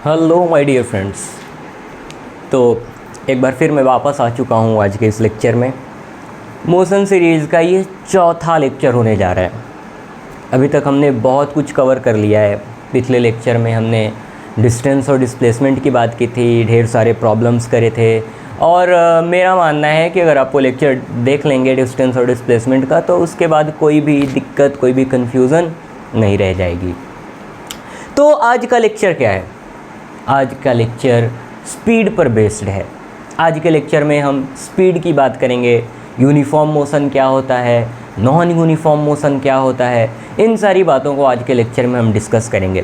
Hello my dear friends. तो एक बार फिर मैं वापस आ चुका हूँ आज के इस लेक्चर में। मोशन सीरीज़ का ये चौथा लेक्चर होने जा रहा है। अभी तक हमने बहुत कुछ कवर कर लिया है। पिछले लेक्चर में हमने डिस्टेंस और डिस्प्लेसमेंट की बात की थी, ढेर सारे प्रॉब्लम्स करे थे और मेरा मानना है कि अगर आप वो लेक्चर देख लेंगे डिस्टेंस और डिस्प्लेसमेंट का तो उसके बाद कोई भी दिक्कत, कोई भी कन्फ्यूज़न नहीं रह जाएगी। तो आज का लेक्चर क्या है? आज का लेक्चर स्पीड पर बेस्ड है। आज के लेक्चर में हम स्पीड की बात करेंगे, यूनिफॉर्म मोशन क्या होता है, नॉन यूनिफॉर्म मोशन क्या होता है, इन सारी बातों को आज के लेक्चर में हम डिस्कस करेंगे।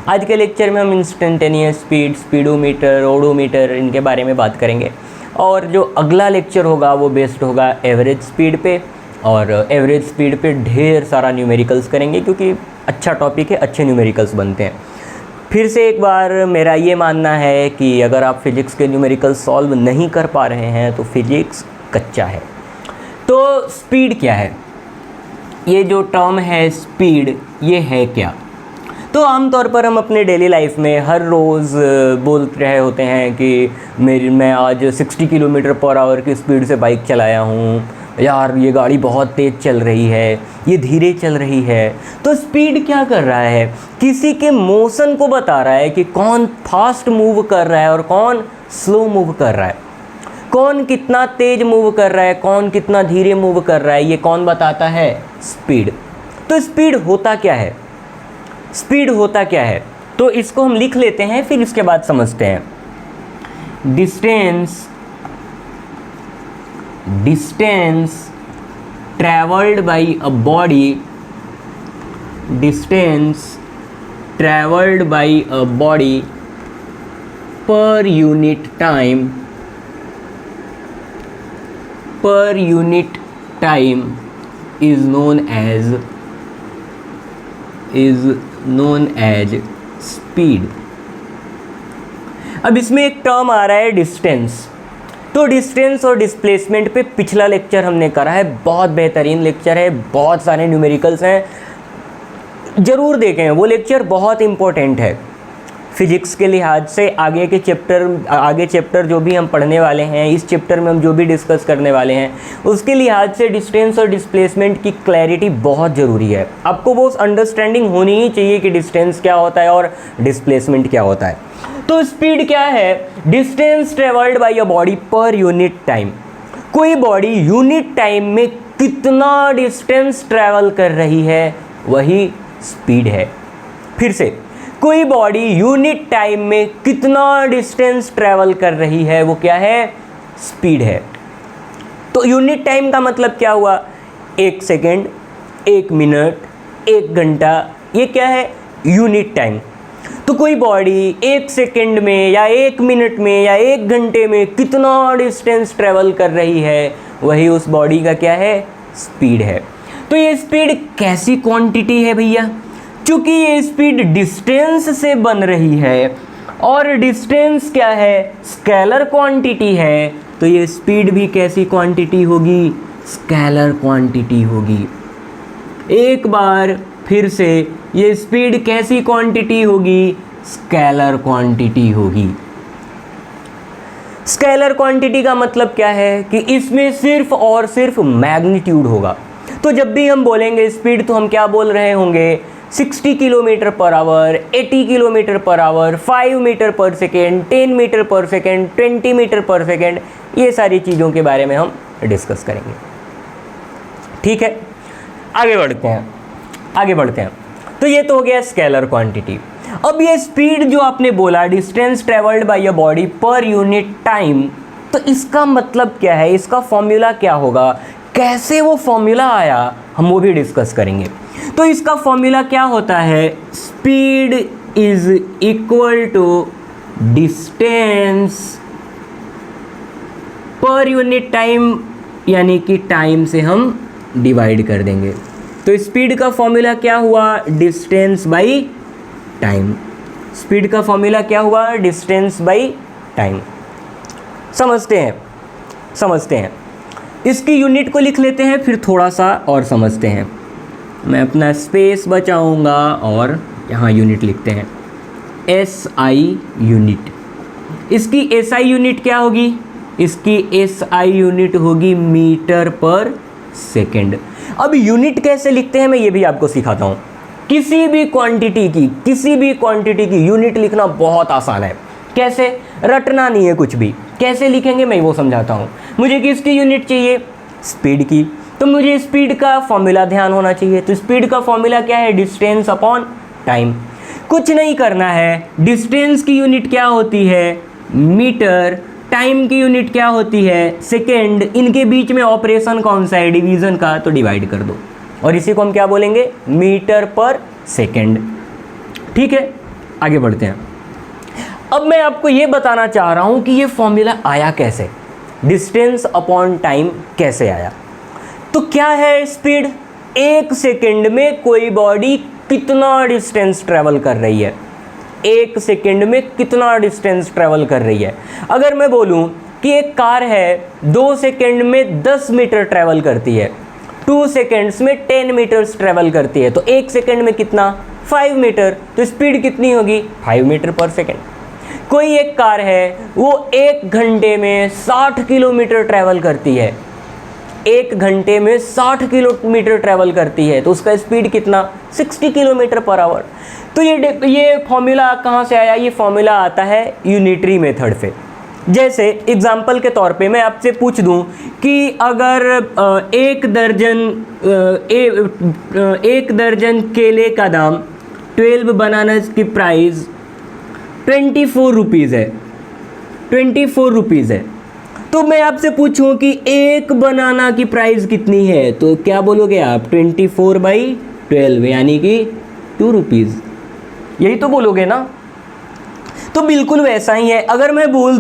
आज के लेक्चर में हम इंस्टेंटेनियस स्पीड, स्पीडोमीटर, ओडोमीटर, इनके बारे में बात करेंगे। और जो अगला लेक्चर होगा वो बेस्ड होगा एवरेज स्पीड पे, और एवरेज स्पीड पे ढेर सारा न्यूमेरिकल्स करेंगे क्योंकि अच्छा टॉपिक है, अच्छे न्यूमेरिकल्स बनते हैं। फिर से एक बार मेरा ये मानना है कि अगर आप फिज़िक्स के न्यूमेरिकल्स सॉल्व नहीं कर पा रहे हैं तो फिज़िक्स कच्चा है। तो स्पीड क्या है? ये जो टर्म है स्पीड, ये है क्या? तो आमतौर पर हम अपने डेली लाइफ में हर रोज़ बोल रहे होते हैं कि मैं आज 60 किलोमीटर पर आवर की स्पीड से बाइक चलाया हूँ, यार ये गाड़ी बहुत तेज़ चल रही है, ये धीरे चल रही है। तो स्पीड क्या कर रहा है? किसी के मोशन को बता रहा है कि कौन फास्ट मूव कर रहा है और कौन स्लो मूव कर रहा है, कौन कितना तेज़ मूव कर रहा है, कौन कितना धीरे मूव कर रहा है। ये कौन बताता है? स्पीड। तो स्पीड होता क्या है? स्पीड होता क्या है? तो इसको हम लिख लेते हैं, फिर इसके बाद समझते हैं। Distance traveled by a body, distance traveled by a body per unit time is known as speed। अब इसमें एक टर्म आ रहा है डिस्टेंस। तो डिस्टेंस और डिस्प्लेसमेंट पे पिछला लेक्चर हमने करा है, बहुत बेहतरीन लेक्चर है, बहुत सारे न्यूमेरिकल्स हैं, ज़रूर देखें। वो लेक्चर बहुत इम्पोर्टेंट है फिज़िक्स के लिहाज से। आगे चैप्टर जो भी हम पढ़ने वाले हैं, इस चैप्टर में हम जो भी डिस्कस करने वाले हैं, उसके लिहाज से डिस्टेंस और डिस्प्लेसमेंट की क्लैरिटी बहुत ज़रूरी है। आपको वो अंडरस्टैंडिंग होनी ही चाहिए कि डिस्टेंस क्या होता है और डिस्प्लेसमेंट क्या होता है। तो स्पीड क्या है? Distance travelled by a body पर यूनिट टाइम। कोई बॉडी यूनिट टाइम में कितना डिस्टेंस ट्रेवल कर रही है, वही स्पीड है। फिर से, कोई बॉडी यूनिट टाइम में कितना डिस्टेंस ट्रेवल कर रही है, वो क्या है? स्पीड है। तो यूनिट टाइम का मतलब क्या हुआ? 1 सेकेंड, 1 मिनट, 1 घंटा, ये क्या है? Unit time. तो कोई बॉडी 1 सेकेंड में या 1 मिनट में या 1 घंटे में कितना डिस्टेंस ट्रेवल कर रही है, वही उस बॉडी का क्या है? स्पीड है। तो ये स्पीड कैसी क्वांटिटी है भैया? चूँकि ये स्पीड डिस्टेंस से बन रही है और डिस्टेंस क्या है? स्केलर क्वांटिटी है। तो ये स्पीड भी कैसी क्वांटिटी होगी? स्केलर क्वांटिटी होगी। एक बार फिर से, ये स्पीड कैसी क्वांटिटी होगी? स्केलर क्वांटिटी होगी। स्केलर क्वांटिटी का मतलब क्या है? कि इसमें सिर्फ और सिर्फ मैग्नीट्यूड होगा। तो जब भी हम बोलेंगे स्पीड तो हम क्या बोल रहे होंगे? 60 kilometre per hour, 80 kilometre per hour, 5 metre per second, 10 metre per second, 20 metre per second, ये सारी चीज़ों के बारे में हम डिस्कस करेंगे। ठीक है, आगे बढ़ते हैं। तो ये तो हो गया स्केलर क्वांटिटी। अब ये स्पीड जो आपने बोला, distance travelled by a body पर यूनिट टाइम, तो इसका मतलब क्या है? इसका फॉर्मूला क्या होगा? कैसे वो फॉर्मूला आया, हम वो भी डिस्कस करेंगे। तो इसका फॉर्मूला क्या होता है? Speed is equal to distance per unit time, यानी कि टाइम से हम डिवाइड कर देंगे। तो स्पीड का फॉर्मूला क्या हुआ? Distance by time. स्पीड का फॉर्मूला क्या हुआ? Distance by time. समझते हैं। इसकी यूनिट को लिख लेते हैं, फिर थोड़ा सा और समझते हैं। मैं अपना स्पेस बचाऊंगा और यहाँ यूनिट लिखते हैं। SI unit. इसकी SI यूनिट क्या होगी? इसकी SI यूनिट होगी मीटर पर सेकेंड। अब यूनिट कैसे लिखते हैं मैं ये भी आपको सिखाता हूँ। किसी भी क्वांटिटी की यूनिट लिखना बहुत आसान है। कैसे? रटना नहीं है कुछ भी। कैसे लिखेंगे मैं वो समझाता हूँ। मुझे किसकी यूनिट चाहिए? स्पीड की। तो मुझे स्पीड का फॉर्मूला ध्यान होना चाहिए। तो स्पीड का फॉर्मूला क्या है? Distance upon time. कुछ नहीं करना है। डिस्टेंस की यूनिट क्या होती है? मीटर। टाइम की यूनिट क्या होती है? सेकेंड। इनके बीच में ऑपरेशन कौन सा है? डिवीजन का। तो डिवाइड कर दो और इसी को हम क्या बोलेंगे? Metre per second. ठीक है, आगे बढ़ते हैं। अब मैं आपको ये बताना चाह रहा हूं कि ये फॉर्मूला आया कैसे, डिस्टेंस अपॉन टाइम कैसे आया। तो क्या है स्पीड? एक सेकेंड में कोई बॉडी कितना डिस्टेंस ट्रेवल कर रही है, एक सेकेंड में कितना डिस्टेंस ट्रेवल कर रही है। अगर मैं बोलूं कि एक कार है 2 सेकेंड में 10 मीटर ट्रेवल करती है, 2 सेकेंड्स में 10 मीटर्स ट्रेवल करती है, तो एक सेकेंड में कितना? 5 मीटर। तो स्पीड कितनी होगी? 5 मीटर पर सेकेंड। कोई एक कार है वो 1 घंटे में 60 किलोमीटर ट्रैवल करती है, 1 घंटे में 60 किलोमीटर ट्रैवल करती है, तो उसका स्पीड कितना? 60 किलोमीटर पर आवर। तो ये फॉर्मूला कहाँ से आया? ये फॉर्मूला आता है यूनिटरी मेथड से। जैसे एग्जाम्पल के तौर पे मैं आपसे पूछ दूं कि अगर एक दर्जन केले का दाम 12 बनानास की प्राइस 24 रुपीज़ है, 24 रुपीज़ है, तो मैं आपसे पूछूं कि एक बनाना की प्राइस कितनी है, तो क्या बोलोगे आप? 24/12 यानी कि 2 रुपीज़, यही तो बोलोगे ना। तो बिल्कुल वैसा ही है। अगर मैं बोल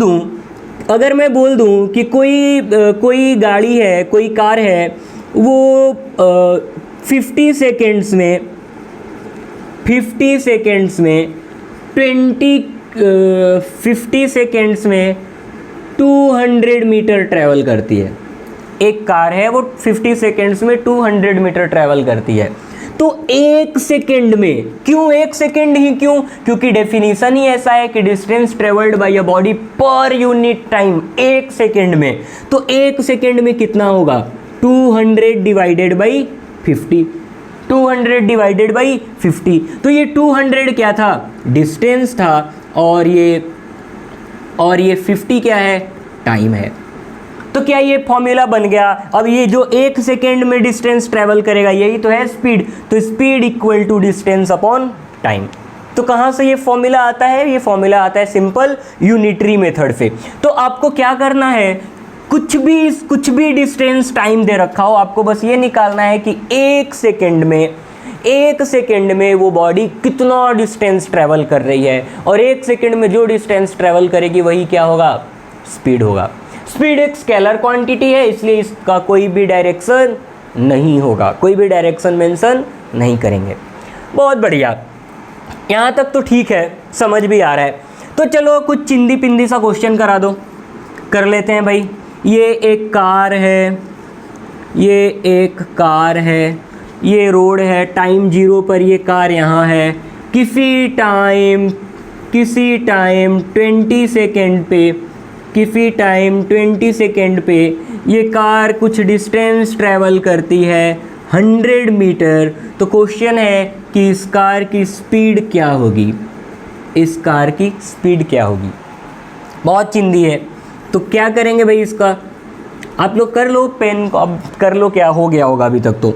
दूं कि कोई गाड़ी है, कोई कार है, वो 50 सेकेंड्स में 50 सेकेंड्स में 200 मीटर ट्रैवल करती है। एक कार है वो 50 सेकेंड्स में 200 मीटर ट्रैवल करती है। तो एक सेकेंड में, क्यों एक सेकेंड ही क्यों? क्योंकि डेफिनेशन ही ऐसा है कि distance travelled by a body पर यूनिट टाइम, एक सेकेंड में। तो एक सेकेंड में कितना होगा? 200 डिवाइडेड बाई 50, 200 डिवाइडेड बाई 50। तो ये 200 क्या था? डिस्टेंस था, और ये 50 क्या है? टाइम है। तो क्या ये फॉर्मूला बन गया? अब ये जो 1 सेकेंड में डिस्टेंस ट्रेवल करेगा यही तो है स्पीड। तो speed equal to distance upon time. तो कहाँ से ये फॉर्मूला आता है? ये फॉर्मूला आता है सिंपल यूनिटरी मेथड से। तो आपको क्या करना है? कुछ भी डिस्टेंस टाइम दे रखा हो, आपको बस ये निकालना है कि एक सेकेंड में वो बॉडी कितना डिस्टेंस ट्रेवल कर रही है, और एक सेकेंड में जो डिस्टेंस ट्रेवल करेगी वही क्या होगा? स्पीड होगा। स्पीड एक स्केलर क्वांटिटी है, इसलिए इसका कोई भी डायरेक्शन नहीं होगा, कोई भी डायरेक्शन मेंशन नहीं करेंगे। बहुत बढ़िया, यहाँ तक तो ठीक है, समझ भी आ रहा है। तो चलो कुछ चिंदी पिंदी सा क्वेश्चन करा दो, कर लेते हैं भाई। ये एक कार है, ये रोड है, टाइम 0 पर ये कार यहाँ है। किसी टाइम 20 सेकेंड पे ये कार कुछ डिस्टेंस ट्रैवल करती है 100 मीटर। तो क्वेश्चन है कि इस कार की स्पीड क्या होगी? बहुत चिंदी है। तो क्या करेंगे भाई इसका? आप लोग कर लो, पेन को अब कर लो, क्या हो गया होगा अभी तक।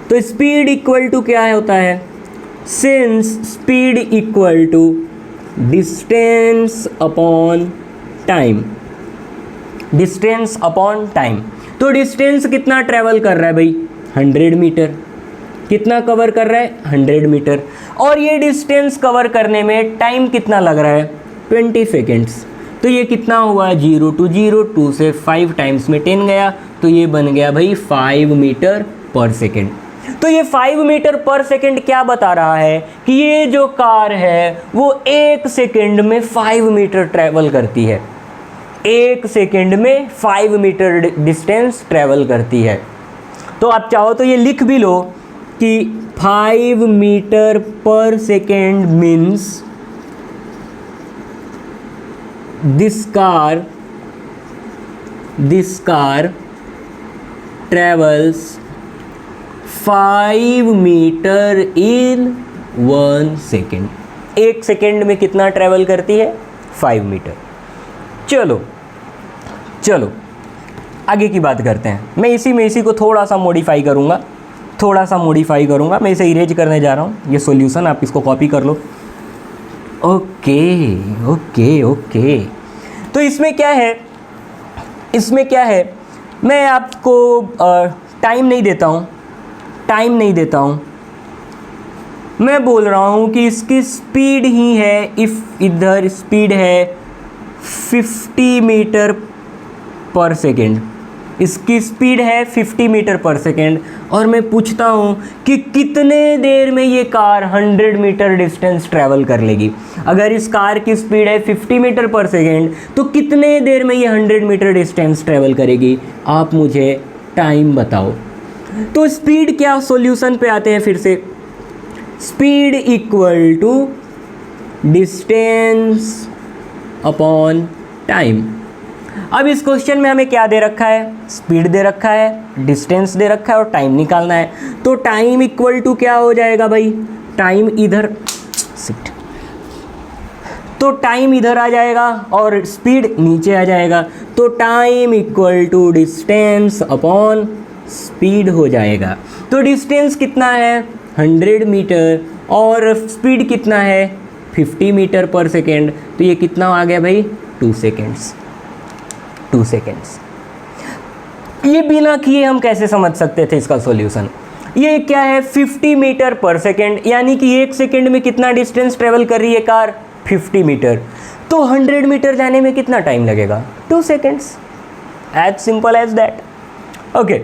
तो स्पीड इक्वल टू क्या होता है? Since speed equal to distance upon time, distance upon time. तो डिस्टेंस कितना ट्रैवल कर रहा है भाई? 100 मीटर। कितना कवर कर रहा है? 100 मीटर। और ये डिस्टेंस कवर करने में टाइम कितना लग रहा है? 20 सेकेंड्स। तो ये कितना हुआ? 0 to 0, 2 से 5 टाइम्स में 10 गया, तो ये बन गया भाई 5 मीटर पर सेकेंड। तो ये 5 मीटर पर सेकेंड क्या बता रहा है कि ये जो कार है वो 1 सेकेंड में 5 मीटर ट्रैवल करती है, 1 सेकेंड में 5 मीटर डिस्टेंस ट्रैवल करती है। तो आप चाहो तो ये लिख भी लो कि 5 metre per second means this car travels 5 metre in 1 second. 1 second में कितना ट्रेवल करती है? 5 मीटर। चलो आगे की बात करते हैं। मैं इसी को थोड़ा सा मॉडिफाई करूँगा। मैं इसे इरेज करने जा रहा हूँ। ये सॉल्यूशन आप इसको कॉपी कर लो। ओके। तो इसमें क्या है, मैं आपको टाइम नहीं देता हूँ। मैं बोल रहा हूँ कि इसकी स्पीड ही है, इफ़ इधर स्पीड है 50 मीटर पर सेकेंड, इसकी स्पीड है 50 मीटर पर सेकेंड, और मैं पूछता हूँ कि कितने देर में ये कार 100 मीटर डिस्टेंस ट्रैवल कर लेगी। अगर इस कार की स्पीड है 50 मीटर पर सेकेंड तो कितने देर में ये 100 मीटर डिस्टेंस ट्रैवल करेगी? आप मुझे टाइम बताओ। तो स्पीड क्या, सॉल्यूशन पे आते हैं फिर से। Speed equal to distance upon time. अब इस क्वेश्चन में हमें क्या दे रखा है? स्पीड दे रखा है, डिस्टेंस दे रखा है और टाइम निकालना है। तो टाइम इक्वल टू क्या हो जाएगा भाई? टाइम इधर आ जाएगा और स्पीड नीचे आ जाएगा। तो time equal to distance upon speed हो जाएगा। तो डिस्टेंस कितना है? 100 मीटर और स्पीड कितना है? 50 मीटर पर सेकेंड। तो ये कितना आ गया भाई? 2 सेकेंड्स। ये बिना किए हम कैसे समझ सकते थे इसका सॉल्यूशन? ये क्या है? 50 मीटर पर सेकेंड, यानी कि 1 सेकेंड में कितना डिस्टेंस ट्रेवल कर रही है कार? 50 मीटर। तो 100 मीटर जाने में कितना टाइम लगेगा? 2 seconds. As simple as that. Okay,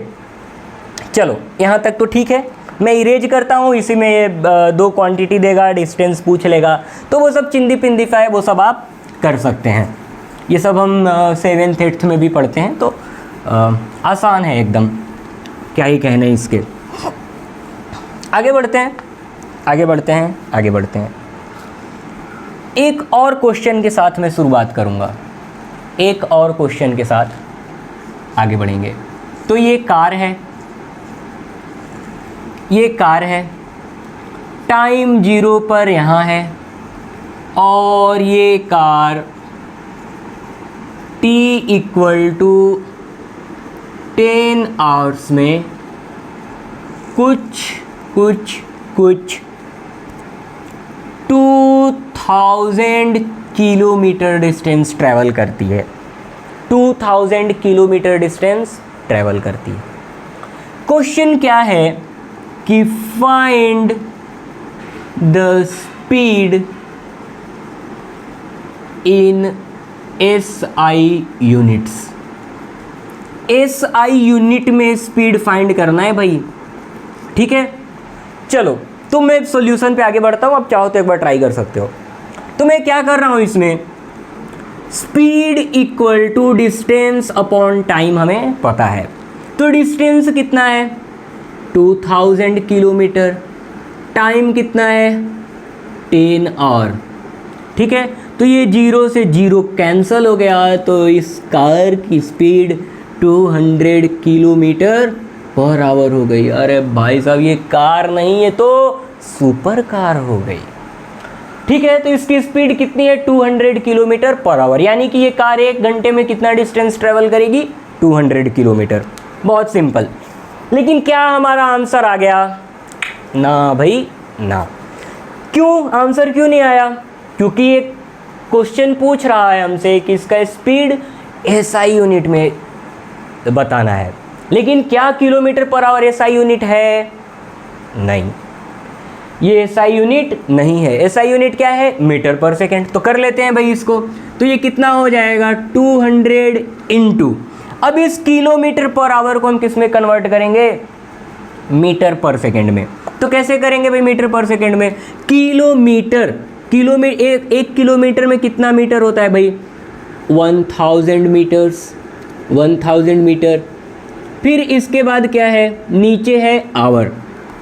चलो यहाँ तक तो ठीक है। मैं इरेज करता हूँ, इसी में ये 2 क्वांटिटी देगा, डिस्टेंस पूछ लेगा, तो वो सब चिंदी पिंदिफा है, वो सब आप कर सकते हैं। ये सब हम 7th 8th में भी पढ़ते हैं, तो आसान है एकदम, क्या ही कहने इसके। आगे बढ़ते हैं। एक और क्वेश्चन के साथ मैं शुरुआत करूँगा, एक और क्वेश्चन के साथ आगे बढ़ेंगे। तो ये कार है, टाइम 0 पर यहाँ है, और ये car t equal to 10 hours में कुछ 2000 किलोमीटर डिस्टेंस ट्रैवल करती है। 2000 किलोमीटर डिस्टेंस ट्रैवल करती है। क्वेश्चन क्या है कि find the speed in SI units. SI unit में स्पीड फाइंड करना है भाई, ठीक है। चलो, तो मैं सॉल्यूशन पे आगे बढ़ता हूँ। आप चाहो तो एक बार ट्राई कर सकते हो। तो मैं क्या कर रहा हूँ इसमें, speed equal to distance upon time हमें पता है। तो डिस्टेंस कितना है? 2000 किलोमीटर। टाइम कितना है? 10 आवर, ठीक है। तो ये 0 से 0 कैंसिल हो गया, तो इस कार की स्पीड 200 किलोमीटर पर आवर हो गई। अरे भाई साहब, ये कार नहीं है तो सुपर कार हो गई, ठीक है। तो इसकी स्पीड कितनी है? 200 किलोमीटर पर आवर, यानी कि ये कार 1 घंटे में कितना डिस्टेंस ट्रेवल करेगी? 200 किलोमीटर। बहुत सिंपल। लेकिन क्या हमारा आंसर आ गया? ना भाई ना। क्यों? आंसर क्यों नहीं आया? क्योंकि ये क्वेश्चन पूछ रहा है हमसे कि इसका स्पीड SI यूनिट में बताना है। लेकिन क्या kilometre per our SI unit है? नहीं, ये SI यूनिट नहीं है। SI यूनिट क्या है? Metre per second. तो कर लेते हैं भाई इसको। तो ये कितना हो जाएगा? 200 इंटू, अब इस किलोमीटर पर आवर को हम किस में कन्वर्ट करेंगे? मीटर पर सेकेंड में। तो कैसे करेंगे भाई मीटर पर सेकेंड में? किलोमीटर, एक किलोमीटर में कितना मीटर होता है भाई? 1000 मीटर्स, 1000 मीटर। फिर इसके बाद क्या है? नीचे है आवर।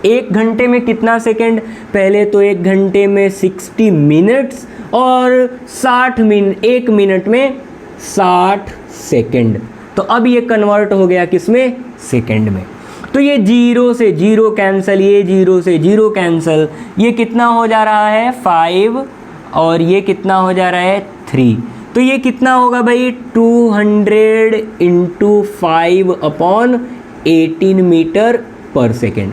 1 घंटे में कितना सेकंड, पहले तो 1 घंटे में 60 मिनट्स और 1 मिनट में 60 सेकंड। तो अब ये कन्वर्ट हो गया किस में, सेकंड में। तो ये 0 से 0 कैंसिल, ये 0 से 0 कैंसिल, ये कितना हो जा रहा है 5 और ये कितना हो जा रहा है 3। तो ये कितना होगा भाई 200 into 5/18 metre per second.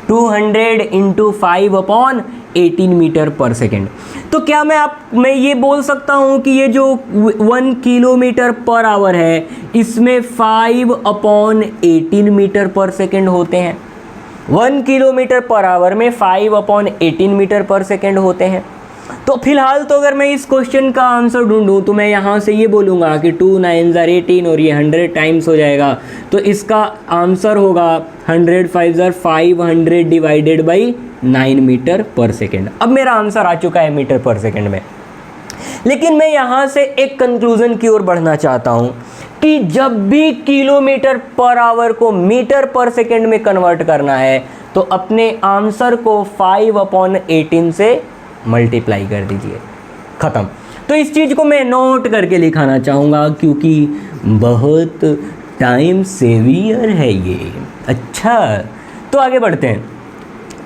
200 into 5/18 metre per second. तो क्या मैं ये बोल सकता हूँ कि ये जो 1 किलोमीटर पर आवर है इसमें 5/18 मीटर पर सेकेंड होते हैं। 1 किलोमीटर पर आवर में 5/18 मीटर पर सेकेंड होते हैं। तो फिलहाल तो अगर मैं इस क्वेश्चन का आंसर ढूंढूं तो मैं यहाँ से ये बोलूँगा कि 2 9 18 और ये 100 टाइम्स हो जाएगा। तो इसका आंसर होगा 100 5 500 divided by 9 metre per second. अब मेरा आंसर आ चुका है मीटर पर सेकेंड में। लेकिन मैं यहाँ से एक कंक्लूजन की ओर बढ़ना चाहता हूँ कि जब भी किलोमीटर पर आवर को मीटर पर सेकेंड में कन्वर्ट करना है तो अपने आंसर को 5/18 से मल्टीप्लाई कर दीजिए, ख़त्म। तो इस चीज़ को मैं नोट करके लिखाना चाहूँगा क्योंकि बहुत टाइम सेवियर है ये। अच्छा, तो आगे बढ़ते हैं।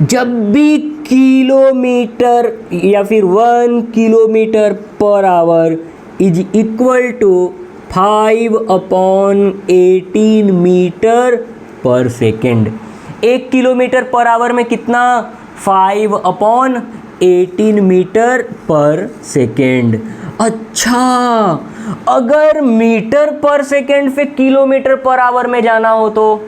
जब भी किलोमीटर या फिर 1 kilometre per hour is equal to 5/18 metre per second. 1 kilometre per hour में कितना, 5/18 मीटर पर सेकेंड। अच्छा, अगर मीटर पर सेकेंड से किलोमीटर पर आवर में जाना हो तो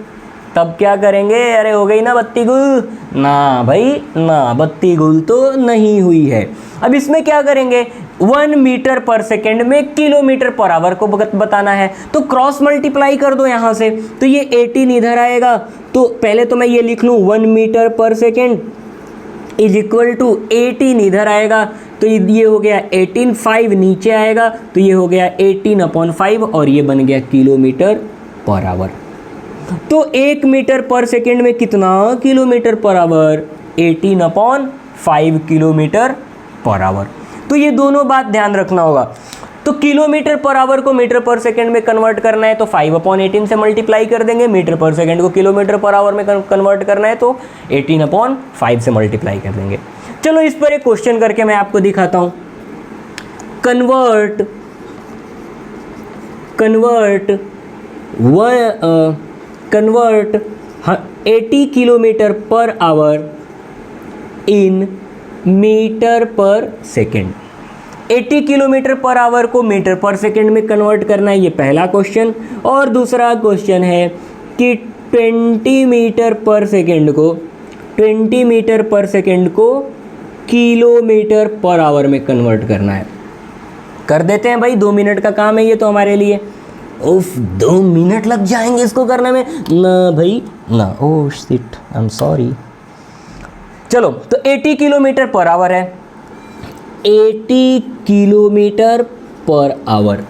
तब क्या करेंगे? अरे हो गई ना बत्ती गुल? ना भाई ना, बत्ती गुल तो नहीं हुई है। अब इसमें क्या करेंगे, 1 मीटर पर सेकेंड में किलोमीटर पर आवर को बताना है तो क्रॉस मल्टीप्लाई कर दो यहाँ से। तो ये 18 इधर आएगा, तो पहले तो मैं ये लिख लूँ 1 metre per second is equal to 18 इधर आएगा, तो ये हो गया 18, 5 नीचे आएगा तो ये हो गया 18/5 और ये बन गया किलोमीटर पर आवर। तो 1 मीटर पर सेकेंड में कितना kilometre per our, 18/5 kilometre per our. तो ये दोनों बात ध्यान रखना होगा। तो किलोमीटर पर आवर को मीटर पर सेकेंड में कन्वर्ट करना है तो 5/18 से मल्टीप्लाई कर देंगे। मीटर पर सेकेंड को किलोमीटर पर आवर में कन्वर्ट करना है तो 18/5 से मल्टीप्लाई कर देंगे। चलो इस पर एक क्वेश्चन करके मैं आपको दिखाता हूँ। Convert 80 kilometre per our in metre per second. 80 kilometre per our को मीटर पर सेकेंड में कन्वर्ट करना है, ये पहला क्वेश्चन। और दूसरा क्वेश्चन है कि 20 मीटर पर सेकेंड को किलोमीटर पर आवर में कन्वर्ट करना है। कर देते हैं भाई, 2 मिनट का काम है ये तो हमारे लिए। उफ, 2 मिनट लग जाएंगे इसको करने में? ना भाई ना, oh shit, I am sorry. चलो, तो 80 किलोमीटर पर आवर है, 80 किलोमीटर पर आवर।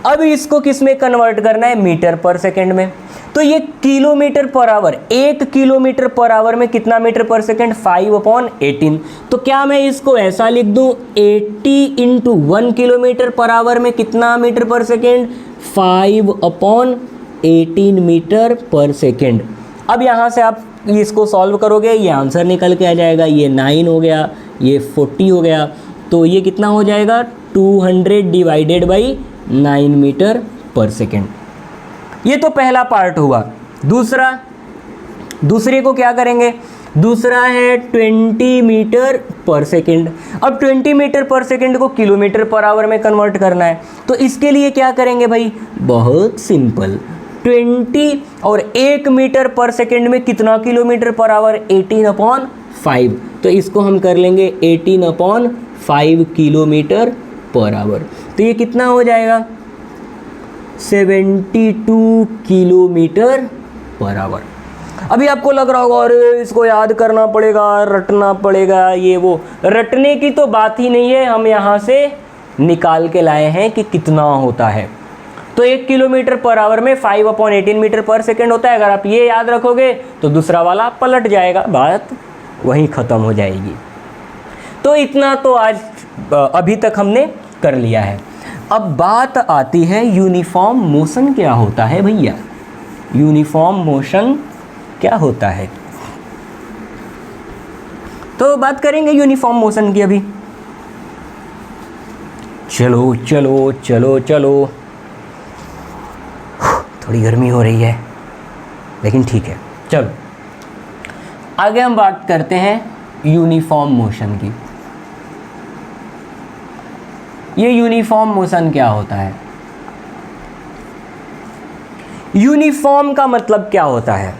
अब इसको किस में कन्वर्ट करना है, मीटर पर सेकेंड में। तो ये kilometre per our, 1 kilometre per hour में कितना मीटर पर सेकेंड, 5/18। तो क्या मैं इसको ऐसा लिख दूं, 80 इंटू 1 किलोमीटर पर आवर में कितना metre per second, 5/18 metre per second. अब यहाँ से आप इसको सॉल्व करोगे, ये आंसर निकल के आ जाएगा। ये 9 हो गया, ये 40 हो गया, तो ये कितना हो जाएगा, 200 divided by 9 metre per second. ये तो पहला पार्ट हुआ। दूसरे को क्या करेंगे, दूसरा है 20 मीटर पर सेकेंड। अब 20 मीटर पर सेकेंड को किलोमीटर पर आवर में कन्वर्ट करना है, तो इसके लिए क्या करेंगे भाई, बहुत सिंपल। 20 और 1 मीटर पर सेकेंड में कितना किलोमीटर पर आवर, 18/5। तो इसको हम कर लेंगे 18/5 किलोमीटर पर आवर। तो ये कितना हो जाएगा, 72 किलोमीटर पर आवर। अभी आपको लग रहा होगा अरे इसको याद करना पड़ेगा, रटना पड़ेगा, ये वो। रटने की तो बात ही नहीं है, हम यहाँ से निकाल के लाए हैं कि कितना होता है। तो तो 1 किलोमीटर पर आवर में 5/18 मीटर पर सेकेंड होता है। अगर आप ये याद रखोगे तो दूसरा वाला पलट जाएगा, बात वहीं ख़त्म हो जाएगी। तो इतना तो आज अभी तक हमने कर लिया है। अब बात आती है यूनिफॉर्म मोशन क्या होता है भैया, यूनिफॉर्म मोशन क्या होता है। तो बात करेंगे यूनिफॉर्म मोशन की अभी। चलो चलो चलो चलो, थोड़ी गर्मी हो रही है लेकिन ठीक है। चलो आगे हम बात करते हैं यूनिफॉर्म मोशन की। ये यूनिफॉर्म मोशन क्या होता है? यूनिफॉर्म का मतलब क्या होता है?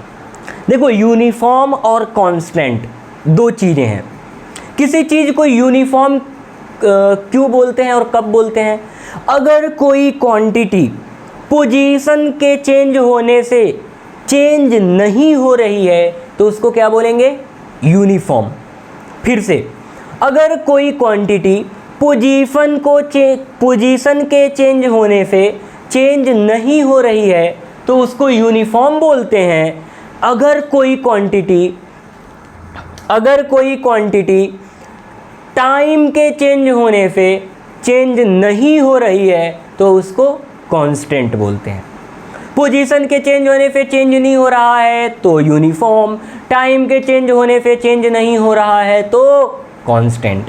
देखो, यूनिफॉर्म और कांस्टेंट दो चीज़ें हैं। किसी चीज़ को यूनिफॉर्म क्यों बोलते हैं और कब बोलते हैं? अगर कोई क्वांटिटी पोजीशन के चेंज होने से चेंज नहीं हो रही है तो उसको क्या बोलेंगे? यूनिफॉर्म। फिर से, अगर कोई क्वांटिटी पोजीशन के चेंज होने से चेंज नहीं हो रही है तो उसको यूनिफॉर्म बोलते हैं। अगर कोई क्वांटिटी टाइम के चेंज होने से चेंज नहीं हो रही है तो उसको कांस्टेंट बोलते हैं। पोजीशन के चेंज होने से चेंज नहीं हो रहा है तो यूनिफॉर्म, टाइम के चेंज होने से चेंज नहीं हो रहा है तो कांस्टेंट।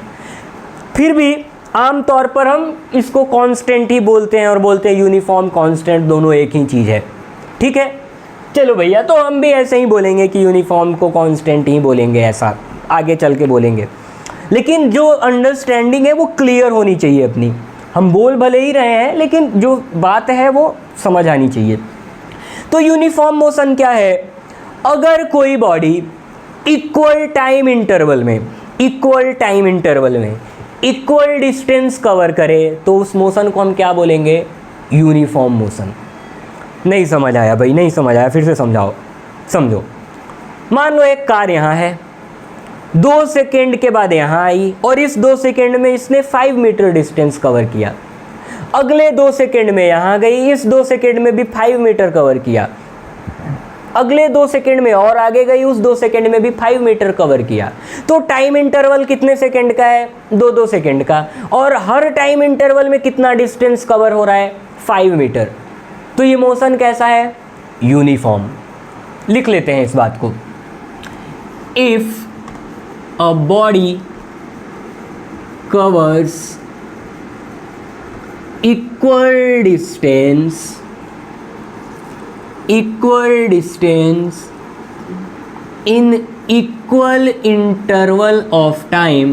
फिर भी आमतौर पर हम इसको कांस्टेंट ही बोलते हैं और बोलते हैं यूनिफॉर्म कांस्टेंट दोनों एक ही चीज़ है। ठीक है, चलो भैया, तो हम भी ऐसे ही बोलेंगे कि यूनिफॉर्म को कांस्टेंट ही बोलेंगे, ऐसा आगे चल के बोलेंगे। लेकिन जो अंडरस्टैंडिंग है वो क्लियर होनी चाहिए अपनी। हम बोल भले ही रहे हैं लेकिन जो बात है वो समझ आनी चाहिए। तो यूनिफॉर्म मोशन क्या है? अगर कोई बॉडी इक्वल टाइम इंटरवल में इक्वल डिस्टेंस कवर करे तो उस मोशन को हम क्या बोलेंगे? Uniform motion. नहीं समझ आया भाई? नहीं समझ आया? फिर से समझो। मान लो एक कार यहाँ है, 2 सेकेंड के बाद यहाँ आई और इस 2 सेकेंड में इसने 5 मीटर डिस्टेंस कवर किया। अगले 2 सेकेंड में यहाँ गई, इस 2 सेकेंड में भी 5 मीटर कवर किया। अगले 2 सेकेंड में और आगे गई, उस 2 सेकेंड में भी 5 मीटर कवर किया। तो टाइम इंटरवल कितने सेकेंड का है? 2-2 सेकेंड का। और हर टाइम इंटरवल में कितना डिस्टेंस कवर हो रहा है? 5 मीटर। तो ये मोशन कैसा है? यूनिफॉर्म। लिख लेते हैं इस बात को। If a body covers equal distance in equal interval of time,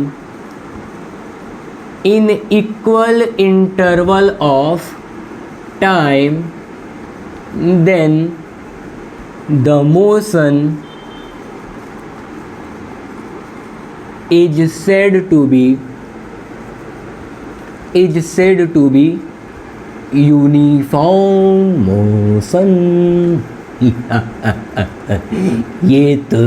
then the motion is said to be uniform motion. ये तो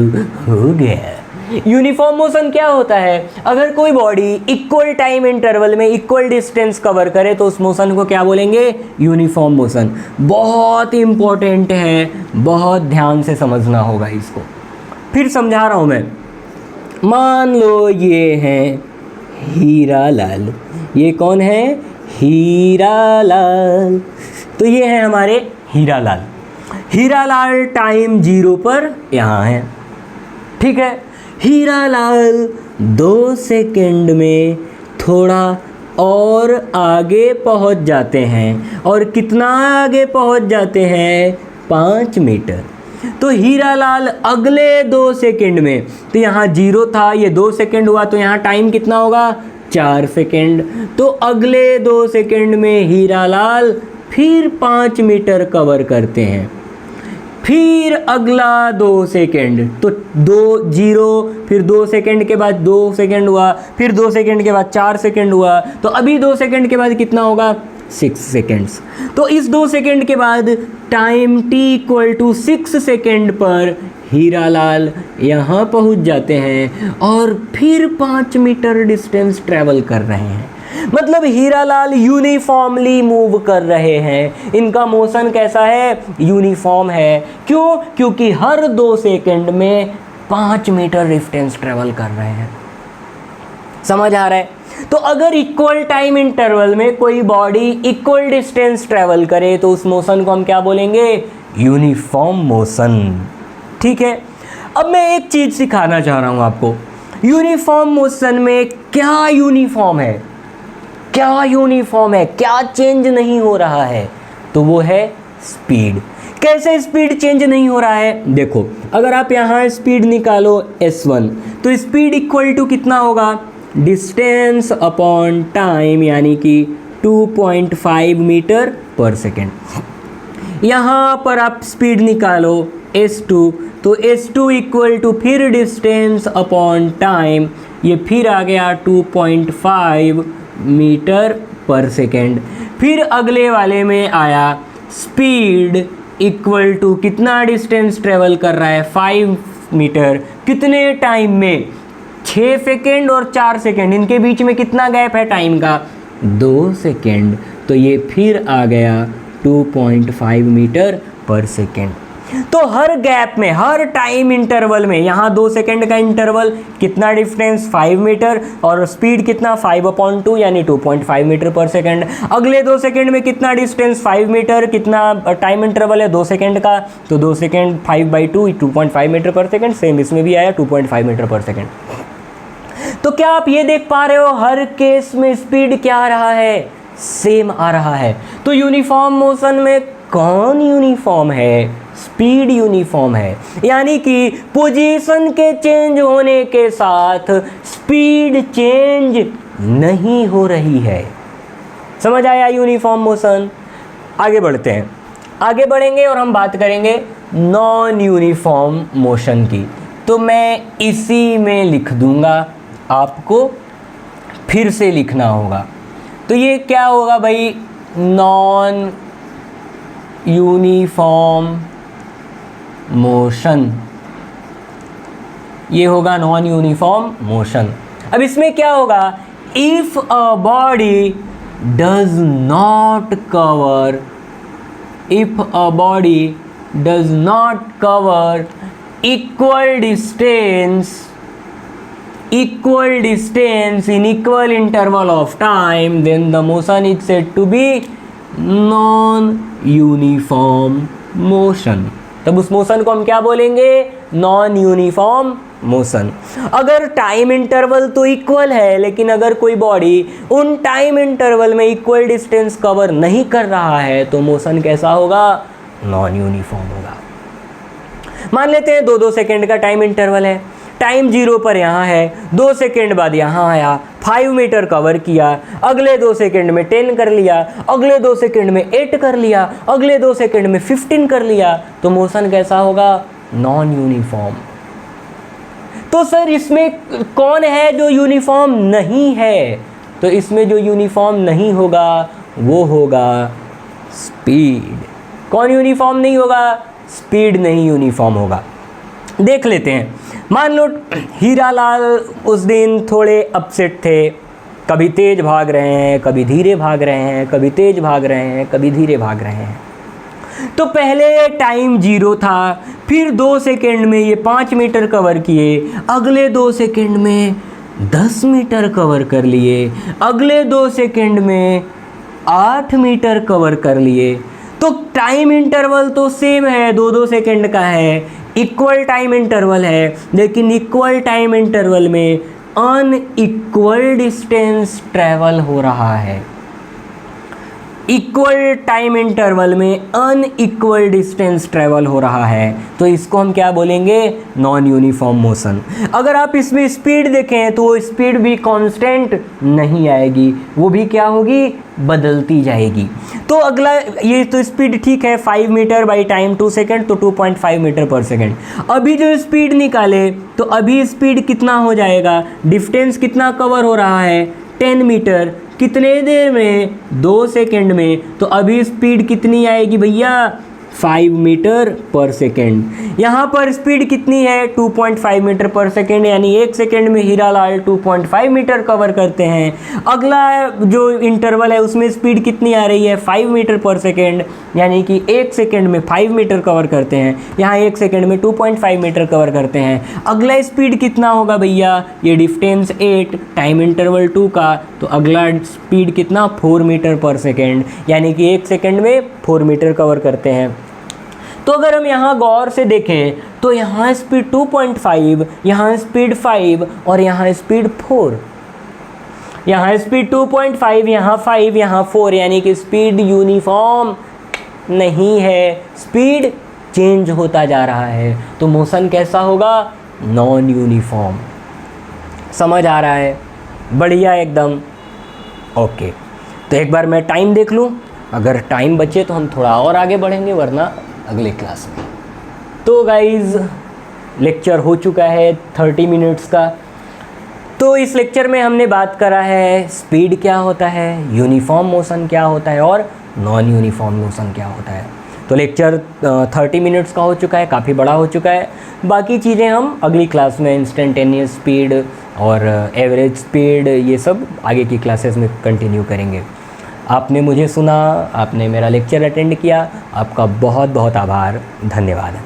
हो गया। यूनिफॉर्म मोशन क्या होता है? अगर कोई बॉडी इक्वल टाइम इंटरवल में इक्वल डिस्टेंस कवर करे तो उस मोशन को क्या बोलेंगे? Uniform motion. बहुत इंपॉर्टेंट है, बहुत ध्यान से समझना होगा इसको। फिर समझा रहा हूँ मैं। मान लो ये हैं हीरालाल। ये कौन है? हीरालाल। तो ये है हमारे हीरालाल। हीरालाल टाइम 0 पर यहाँ है। ठीक है, हीरालाल 2 सेकेंड में थोड़ा और आगे पहुँच जाते हैं। और कितना आगे पहुँच जाते हैं? 5 मीटर। तो हीरालाल अगले 2 सेकेंड में, तो यहाँ 0 था, ये 2 सेकेंड हुआ, तो यहाँ टाइम कितना होगा? 4 सेकेंड। तो अगले 2 सेकेंड में हीरालाल फिर 5 मीटर कवर करते हैं। फिर अगला 2 सेकेंड, तो 0, फिर 2 सेकेंड के बाद 2 सेकेंड हुआ, फिर 2 सेकेंड के बाद 4 सेकेंड हुआ, तो अभी 2 सेकेंड के बाद कितना होगा? 6 सेकेंड्स। तो इस 2 सेकेंड के बाद टाइम t = 6 सेकेंड पर हीरालाल यहाँ पहुँच जाते हैं और फिर 5 मीटर डिस्टेंस ट्रैवल कर रहे हैं। मतलब हीरालाल यूनिफॉर्मली मूव कर रहे हैं, इनका मोशन कैसा है, यूनिफॉर्म है। क्यों? क्योंकि हर 2 सेकंड में 5 मीटर डिस्टेंस ट्रेवल कर रहे हैं। समझ आ रहा है? तो अगर इक्वल टाइम इंटरवल में कोई बॉडी इक्वल डिस्टेंस ट्रेवल करे तो उस मोशन को हम क्या बोलेंगे, यूनिफॉर्म मोशन। ठीक है, अब मैं एक चीज सिखाना चाह रहा हूं आपको, यूनिफॉर्म मोशन में क्या यूनिफॉर्म है, क्या यूनिफॉर्म है, क्या चेंज नहीं हो रहा है, तो वो है स्पीड। कैसे स्पीड चेंज नहीं हो रहा है? देखो, अगर आप यहाँ स्पीड निकालो s1, तो स्पीड इक्वल टू कितना होगा, डिस्टेंस अपॉन टाइम, यानी कि 2.5 मीटर पर सेकेंड। यहाँ पर आप स्पीड निकालो s2, तो s2 इक्वल टू फिर डिस्टेंस अपॉन टाइम, ये फिर आ गया 2.5 मीटर पर सेकेंड। फिर अगले वाले में आया स्पीड इक्वल टू कितना डिस्टेंस ट्रेवल कर रहा है, 5 मीटर, कितने टाइम में, 6 सेकेंड और 4 सेकेंड, इनके बीच में कितना गैप है टाइम का, 2 सेकेंड। तो ये फिर आ गया 2.5 मीटर पर सेकेंड। तो हर गैप में, हर टाइम इंटरवल में, यहाँ 2 सेकेंड का इंटरवल, कितना डिस्टेंस, 5 मीटर, और स्पीड कितना, 5/2 यानी 2.5 मीटर पर सेकेंड। अगले 2 सेकेंड में कितना डिस्टेंस, 5 मीटर, कितना टाइम इंटरवल है 2 सेकेंड का, तो 2 second 5/2 2.5 metre per second. Same इसमें भी आया 2.5 मीटर पर सेकेंड। तो क्या आप ये देख पा रहे हो, हर केस में स्पीड क्या आ रहा है, सेम आ रहा है। तो यूनिफॉर्म मोशन में कौन यूनिफॉर्म है, स्पीड यूनिफॉर्म है, यानी कि पोजीशन के चेंज होने के साथ स्पीड चेंज नहीं हो रही है। समझ आया यूनिफॉर्म मोशन? आगे बढ़ते हैं, आगे बढ़ेंगे और हम बात करेंगे नॉन यूनिफॉर्म मोशन की। तो मैं इसी में लिख दूंगा, आपको फिर से लिखना होगा। तो ये क्या होगा भाई, नॉन यूनिफॉर्म मोशन, ये होगा नॉन यूनिफॉर्म मोशन। अब इसमें क्या होगा, if a body does not cover, if a body does not cover equal distance in equal interval of time, then the motion is said to be non-uniform motion। तब उस motion को हम क्या बोलेंगे, नॉन यूनिफॉर्म मोशन। अगर time interval तो equal है, लेकिन अगर कोई बॉडी उन टाइम इंटरवल में इक्वल डिस्टेंस कवर नहीं कर रहा है तो मोशन कैसा होगा, नॉन यूनिफॉर्म होगा। मान लेते हैं 2-2 सेकेंड का टाइम इंटरवल है, टाइम 0 पर यहाँ है, 2 सेकेंड बाद यहाँ आया, 5 मीटर कवर किया, अगले 2 सेकेंड में 10 कर लिया, अगले 2 सेकेंड में 8 कर लिया, अगले 2 सेकेंड में 15 कर लिया, तो मोशन कैसा होगा, नॉन यूनिफॉर्म। तो सर इसमें कौन है जो यूनिफॉर्म नहीं है? तो इसमें जो यूनिफॉर्म नहीं होगा वो होगा स्पीड। कौन यूनिफॉर्म नहीं होगा, स्पीड नहीं यूनिफॉर्म होगा। देख लेते हैं, मान लो हीरालाल उस दिन थोड़े अपसेट थे, कभी तेज भाग रहे हैं, कभी धीरे भाग रहे हैं, कभी तेज भाग रहे हैं, कभी धीरे भाग रहे हैं। तो पहले टाइम 0 था, फिर 2 सेकेंड में ये 5 मीटर कवर किए, अगले 2 सेकेंड में 10 मीटर कवर कर लिए, अगले 2 सेकेंड में 8 मीटर कवर कर लिए। तो टाइम इंटरवल तो सेम है, 2-2 सेकेंड का है, इक्वल टाइम इंटरवल है, लेकिन इक्वल टाइम इंटरवल में अनइक्वल डिस्टेंस ट्रैवल हो रहा है। इक्वल टाइम इंटरवल में अनइक्वल डिस्टेंस ट्रैवल हो रहा है, तो इसको हम क्या बोलेंगे, नॉन यूनिफॉर्म मोशन। अगर आप इसमें स्पीड देखें तो स्पीड भी कांस्टेंट नहीं आएगी, वो भी क्या होगी, बदलती जाएगी। तो अगला, ये तो स्पीड ठीक है, 5 मीटर बाई टाइम 2 सेकेंड, तो 2.5 मीटर पर सेकेंड। अभी जो स्पीड निकाले तो अभी स्पीड कितना हो जाएगा, डिस्टेंस कितना कवर हो रहा है, 10 मीटर, कितने देर में, 2 सेकेंड में। तो अभी स्पीड कितनी आएगी भैया, 5 मीटर पर सेकेंड। यहाँ पर स्पीड कितनी है 2.5 मीटर पर सेकेंड, यानी 1 सेकेंड में हीरालाल 2.5 मीटर कवर करते हैं। अगला जो इंटरवल है उसमें स्पीड कितनी आ रही है 5 मीटर पर सेकेंड, यानी कि 1 सेकेंड में 5 मीटर कवर करते हैं। यहाँ 1 सेकेंड में 2.5 मीटर कवर करते हैं। अगला स्पीड कितना होगा भैया, ये डिस्टेंस 8 टाइम इंटरवल 2 का, तो अगला स्पीड कितना 4 मीटर पर सेकेंड, यानी कि 1 सेकेंड में 4 मीटर कवर करते हैं। तो अगर हम यहाँ गौर से देखें तो यहाँ स्पीड 2.5, यहाँ स्पीड 5 और यहाँ स्पीड 4। यहाँ स्पीड 2.5, यहाँ 5, यहाँ 4, यानी कि स्पीड यूनिफॉर्म नहीं है, स्पीड चेंज होता जा रहा है। तो मोशन कैसा होगा, नॉन यूनिफॉर्म। समझ आ रहा है, बढ़िया एकदम। ओके, तो एक बार मैं टाइम देख लूँ, अगर टाइम बचे तो हम थोड़ा और आगे बढ़ेंगे, वरना अगले क्लास में। तो गाइज़ लेक्चर हो चुका है 30 मिनट्स का। तो इस लेक्चर में हमने बात करा है स्पीड क्या होता है, यूनिफॉर्म मोशन क्या होता है और नॉन यूनिफॉर्म मोशन क्या होता है। तो लेक्चर 30 मिनट्स का हो चुका है, काफ़ी बड़ा हो चुका है। बाकी चीज़ें हम अगली क्लास में इंस्टेंटेनियस स्पीड और एवरेज स्पीड, ये सब आगे की क्लासेस में कंटिन्यू करेंगे। आपने मुझे सुना, आपने मेरा लेक्चर अटेंड किया, आपका बहुत बहुत आभार, धन्यवाद।